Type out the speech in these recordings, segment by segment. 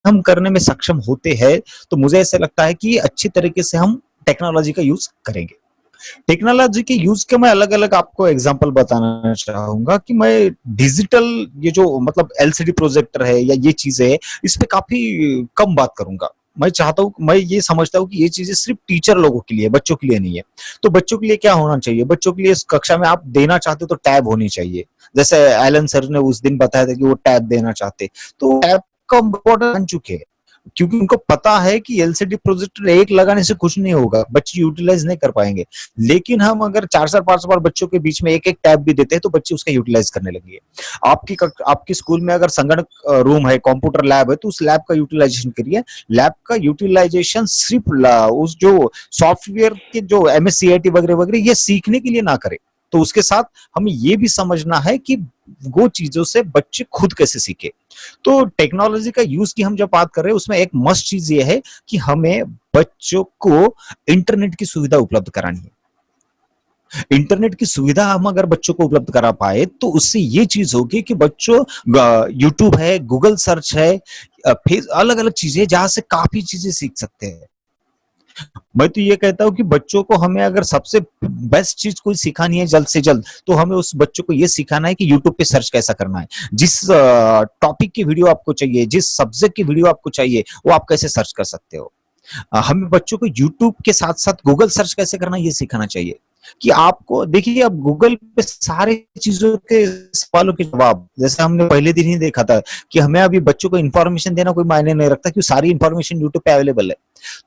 हम करने में सक्षम होते हैं, तो मुझे ऐसा लगता है कि अच्छी तरीके से हम टेक्नोलॉजी का यूज करेंगे। टेक्नोलॉजी के यूज के मैं अलग-अलग आपको एग्जांपल बताना चाहूँगा कि मैं डिजिटल ये जो मतलब एलसीडी प्रोजेक्टर है या ये चीज़ें हैं, इस पे काफ़ी कम बात करूँगा। मैं चाहता हूँ मैं ये समझता हूँ कि ये चीज़ें सिर्फ़ टीचर लोगों के लिए है, बच्चों के लिए नहीं है। तो बच्चों के लिए क्या होना चाहिए? बच्चों के लिए इस कक्षा में आप देना चाहते हो तो टैब होनी चाहिए। जैसे एलन सर ने उस दिन बताया था कि वो टैब देना चाहते। तो टैब का इम्पोर्टेंस बन चुके हैं। क्योंकि उनको पता है कि एलसीडी प्रोजेक्टर एक लगाने से कुछ नहीं होगा, बच्चे यूटिलाइज नहीं कर पाएंगे। लेकिन हम अगर 4 5 बार बच्चों के बीच में एक एक टैब भी देते हैं तो बच्चे उसका यूटिलाइज करने लगेंगे। आपकी स्कूल में अगर संगणक रूम है, कंप्यूटर लैब है, तो उस लैब का यूटिलाइजेशन करिए। लैब का यूटिलाइजेशन सिर्फ उस जो सॉफ्टवेयर के जो एमएस-सीआईटी वगैरह वगैरह ये सीखने के लिए ना करें। तो उसके साथ हमें ये भी समझना है कि वो चीजों से बच्चे खुद कैसे सीखे। तो टेक्नोलॉजी का यूज की हम जब बात कर रहे हैं उसमें एक मस्ट चीज ये है कि हमें बच्चों को इंटरनेट की सुविधा उपलब्ध करानी है। इंटरनेट की सुविधा हम अगर बच्चों को उपलब्ध करा पाए तो उससे ये चीज होगी कि बच्चों यूट्यूब है, गूगल सर्च है, फिर अलग अलग चीजें जहां से काफी चीजें सीख सकते हैं। मैं तो ये कहता हूँ कि बच्चों को हमें अगर सबसे बेस्ट चीज कोई सिखानी है जल्द से जल्द, तो हमें उस बच्चों को ये सिखाना है कि यूट्यूब पे सर्च कैसा करना है। जिस टॉपिक की वीडियो आपको चाहिए, जिस सब्जेक्ट की वीडियो आपको चाहिए, वो आप कैसे सर्च कर सकते हो। हमें बच्चों को यूट्यूब के साथ-साथ गूगल सर्च कैसे करना है ये सिखाना चाहिए। कि आपको देखिए अब गूगल पे सारी चीज़ों के सवालों के जवाब, जैसे हमने पहले दिन ही देखा था कि हमें अभी बच्चों को इन्फॉर्मेशन देना कोई मायने नहीं रखता, क्योंकि सारी इन्फॉर्मेशन यूट्यूब पे अवेलेबल है।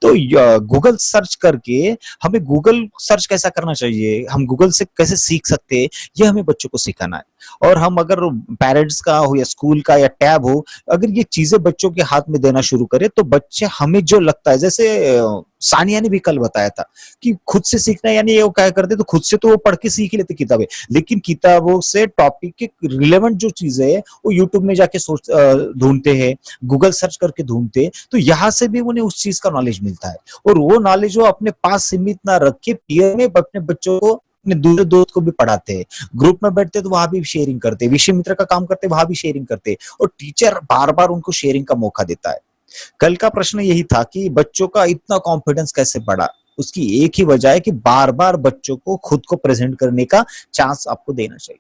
तो गूगल सर्च करके हमें गूगल सर्च कैसा करना चाहिए, हम गूगल से कैसे सीख सकते हैं, ये हमें बच्चों को सिखाना है। और हम अगर पेरेंट्स का हो या स्कूल का या टैब हो, अगर ये चीज़ें बच्चों के हाथ में देना शुरू करें तो बच्चे हमें जो लगता है, जैसे सानिया ने भी कल बताया था कि खुद से सीखना, यानी वो क्या करते तो खुद से तो वो पढ़ के सीख लेते किताबें, लेकिन किताबों से टॉपिक के रिलेवेंट जो चीजें है वो यूट्यूब में जाके सोच ढूंढते हैं, गूगल सर्च करके ढूंढते हैं, तो यहाँ से भी उन्हें उस चीज का नॉलेज मिलता है। और वो नॉलेज वो अपने पास सीमित ना रख के पीयर में अपने बच्चों को, अपने दूसरे दोस्त को भी पढ़ाते हैं, ग्रुप में बैठते तो वहां भी शेयरिंग करते हैं, विषय मित्र का काम करते वहां भी शेयरिंग करते हैं, और टीचर बार बार उनको शेयरिंग का मौका देता है। कल का प्रश्न यही था कि बच्चों का इतना कॉन्फिडेंस कैसे बढ़ा। उसकी एक ही वजह है कि बार बार बच्चों को खुद को प्रेजेंट करने का चांस आपको देना चाहिए।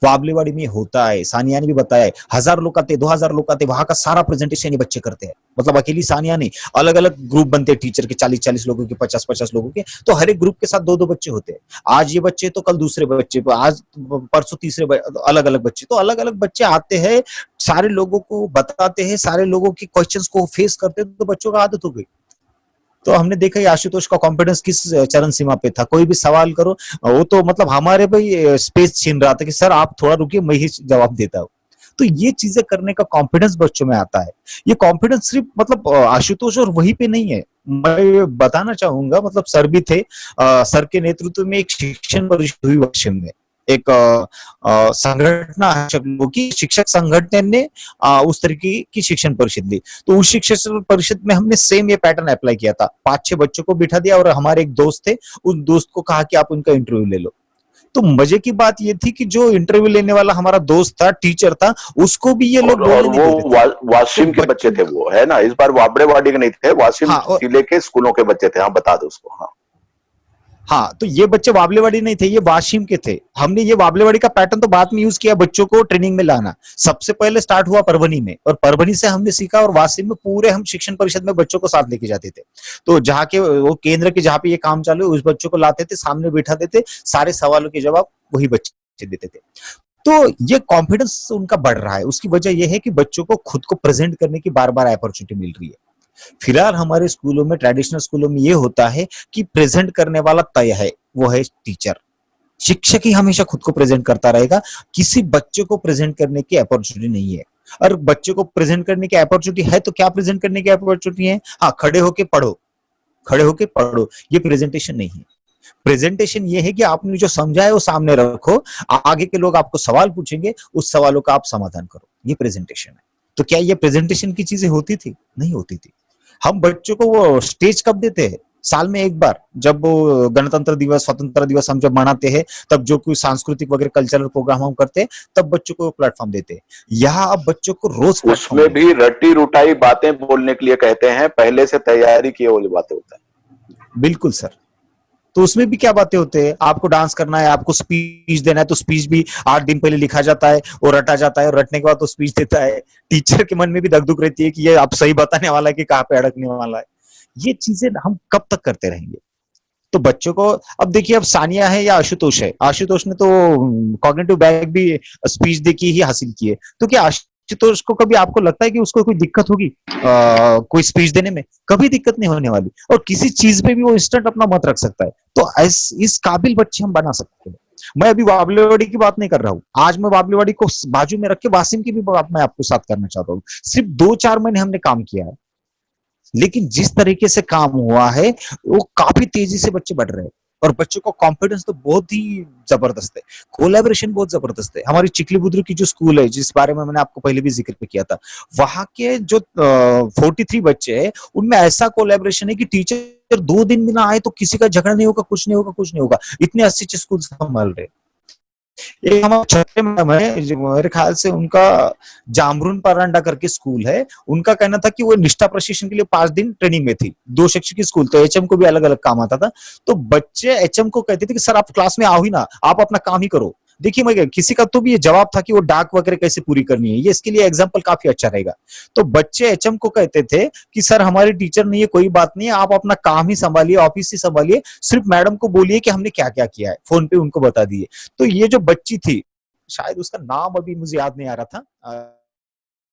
वाबलेवाड़ी में होता है, सानिया ने भी बताया है, 1000 लोग आते, 2000 लोग आते, वहां का सारा प्रेजेंटेशन ये बच्चे करते हैं। मतलब अकेली सानिया नहीं, अलग अलग ग्रुप बनते हैं टीचर के, 40-40 लोगों के, 50-50 लोगों के, तो हर एक ग्रुप के साथ 2-2 बच्चे होते हैं। आज ये बच्चे तो कल दूसरे बच्चे, आज परसों तीसरे, अलग अलग बच्चे, तो अलग अलग बच्चे आते हैं, सारे लोगों को बताते हैं, सारे लोगों के क्वेश्चंस को फेस करते हैं, तो बच्चों का आदत हो गई। तो हमने देखा ही आशुतोष का कॉन्फिडेंस किस चरण सीमा पे था, कोई भी सवाल करो वो तो मतलब हमारे पे स्पेस छीन रहा था कि सर आप थोड़ा रुकिए मैं ही जवाब देता हूँ। तो ये चीजें करने का कॉन्फिडेंस बच्चों में आता है। ये कॉन्फिडेंस सिर्फ मतलब आशुतोष और वही पे नहीं है, मैं बताना चाहूंगा, मतलब सर भी थे, सर के नेतृत्व में एक शिक्षण परिषद हुई पश्चिम में, एक संगठना है लोगों की, शिक्षक संगठन ने उस तरीके की शिक्षण परिषद ली। तो उस शिक्षण परिषद में हमने सेम ये पैटर्न अप्लाई किया था, 5-6 बच्चों को बिठा दिया और हमारे एक दोस्त थे, उस दोस्त को कहा कि आप उनका इंटरव्यू ले लो। तो मजे की बात ये थी कि जो इंटरव्यू लेने वाला हमारा दोस्त था, टीचर था, उसको भी ये लोग और बोलने नहीं वो देते थे। तो वाशिम के बच्चे थे वो, है ना, इस बार वाबड़ेवाड़ी के नहीं थे, वाशिम हाँ, जिले के स्कूलों के बच्चे थे। हाँ बता दो उसको। हाँ हाँ, तो ये बच्चे वाबलेवाड़ी नहीं थे, ये वाशिम के थे। हमने ये वाबलेवाड़ी का पैटर्न तो बाद में यूज किया बच्चों को ट्रेनिंग में लाना। सबसे पहले स्टार्ट हुआ परभनी में, और परभनी से हमने सीखा, और वाशिम में पूरे हम शिक्षण परिषद में बच्चों को साथ लेके जाते थे। तो जहाँ के वो केंद्र के जहाँ पे ये काम चालू है, उस बच्चों को लाते थे, सामने बैठा देते, सारे सवालों के जवाब वही बच्चे देते थे। तो ये कॉन्फिडेंस उनका बढ़ रहा है। उसकी वजह यह है कि बच्चों को खुद को प्रेजेंट करने की बार बार अपॉर्चुनिटी मिल रही है। फिलहाल हमारे स्कूलों में, ट्रेडिशनल स्कूलों में ये होता है कि प्रेजेंट करने वाला तय है, वो है टीचर। शिक्षक ही हमेशा खुद को प्रेजेंट करता रहेगा, किसी बच्चे को प्रेजेंट करने की अपॉर्चुनिटी नहीं है। और बच्चे को प्रेजेंट करने की अपॉर्चुनिटी है तो क्या प्रेजेंट करने की अपॉर्चुनिटी है? हाँ, खड़े होके पढ़ो, खड़े होके पढ़ो, ये प्रेजेंटेशन नहीं है। प्रेजेंटेशन ये है कि आपने जो समझा है वो सामने रखो, आगे के लोग आपको सवाल पूछेंगे, उस सवालों का आप समाधान करो, ये प्रेजेंटेशन है। तो क्या ये प्रेजेंटेशन की चीजें होती थी? नहीं होती थी। हम बच्चों को वो स्टेज कब देते हैं? साल में एक बार जब वो गणतंत्र दिवस, स्वतंत्र दिवस हम जब मनाते हैं, तब जो कोई सांस्कृतिक वगैरह कल्चरल प्रोग्राम हम करते हैं, तब बच्चों को प्लेटफॉर्म देते हैं। यहाँ अब बच्चों को रोज प्लेटफॉर्म उसमें भी रटी रुटाई बातें बोलने के लिए कहते हैं, पहले से तैयारी किए हुए बातें होता है। बिल्कुल सर। तो उसमें भी क्या बातें होते हैं, आपको डांस करना है, आपको स्पीच देना है, तो स्पीच भी 8 दिन पहले लिखा जाता है और रटा जाता है, और रटने के बाद तो स्पीच देता है। टीचर के मन में भी धक-धक रहती है कि ये अब सही बताने वाला है कि कहाँ पे अड़कने वाला है। ये चीजें हम कब तक करते रहेंगे? तो बच्चों को अब देखिए, अब सानिया है या आशुतोष है, आशुतोष ने तो कॉग्निटिव बैग भी स्पीच दे के ही हासिल की है। तो क्या आशुतोष को कभी आपको लगता है कि उसको कोई दिक्कत होगी कोई स्पीच देने में? कभी दिक्कत नहीं होने वाली, और किसी चीज पे भी वो इंस्टेंट अपना मत रख सकता है। तो इस काबिल बच्चे हम बना सकते हैं। मैं अभी बाबलेवाड़ी की बात नहीं कर रहा हूँ, आज मैं बाबलेवाड़ी को बाजू में रख के वासिम की भी बात मैं आपके साथ करना चाहता हूँ। सिर्फ 2-4 महीने हमने काम किया है, लेकिन जिस तरीके से काम हुआ है वो काफी तेजी से बच्चे बढ़ रहे हैं, और बच्चों को कॉन्फिडेंस तो बहुत ही जबरदस्त है, कोलैबोरेशन बहुत जबरदस्त है। हमारी चिखली बुद्रुक की जो स्कूल है, जिस बारे में मैंने आपको पहले भी जिक्र किया था, वहां के जो 43 बच्चे हैं, उनमें ऐसा कोलैबोरेशन है कि टीचर 2 दिन भी ना आए तो किसी का झगड़ा नहीं होगा, कुछ नहीं होगा, कुछ नहीं होगा। इतने अच्छे स्कूल संभाल रहे। एक हमारे छठे मैडम है, मेरे ख्याल से उनका जामरून परांडा करके स्कूल है। उनका कहना था कि वो निष्ठा प्रशिक्षण के लिए 5 दिन ट्रेनिंग में थी। 2 शिक्षक की स्कूल, तो एचएम को भी अलग अलग काम आता था। तो बच्चे एचएम को कहते थे कि सर आप क्लास में आओ ही ना, आप अपना काम ही करो। देखिए, मैं किसी का तो भी ये जवाब था कि वो डाक वगैरह कैसे पूरी करनी है, ये इसके लिए एग्जाम्पल काफी अच्छा रहेगा। तो बच्चे एचएम को कहते थे कि सर हमारे टीचर नहीं है, कोई बात नहीं है, आप अपना काम ही संभालिए, ऑफिस ही संभालिए, सिर्फ मैडम को बोलिए कि हमने क्या क्या किया है, फोन पे उनको बता दिए। तो ये जो बच्ची थी, शायद उसका नाम अभी मुझे याद नहीं आ रहा था,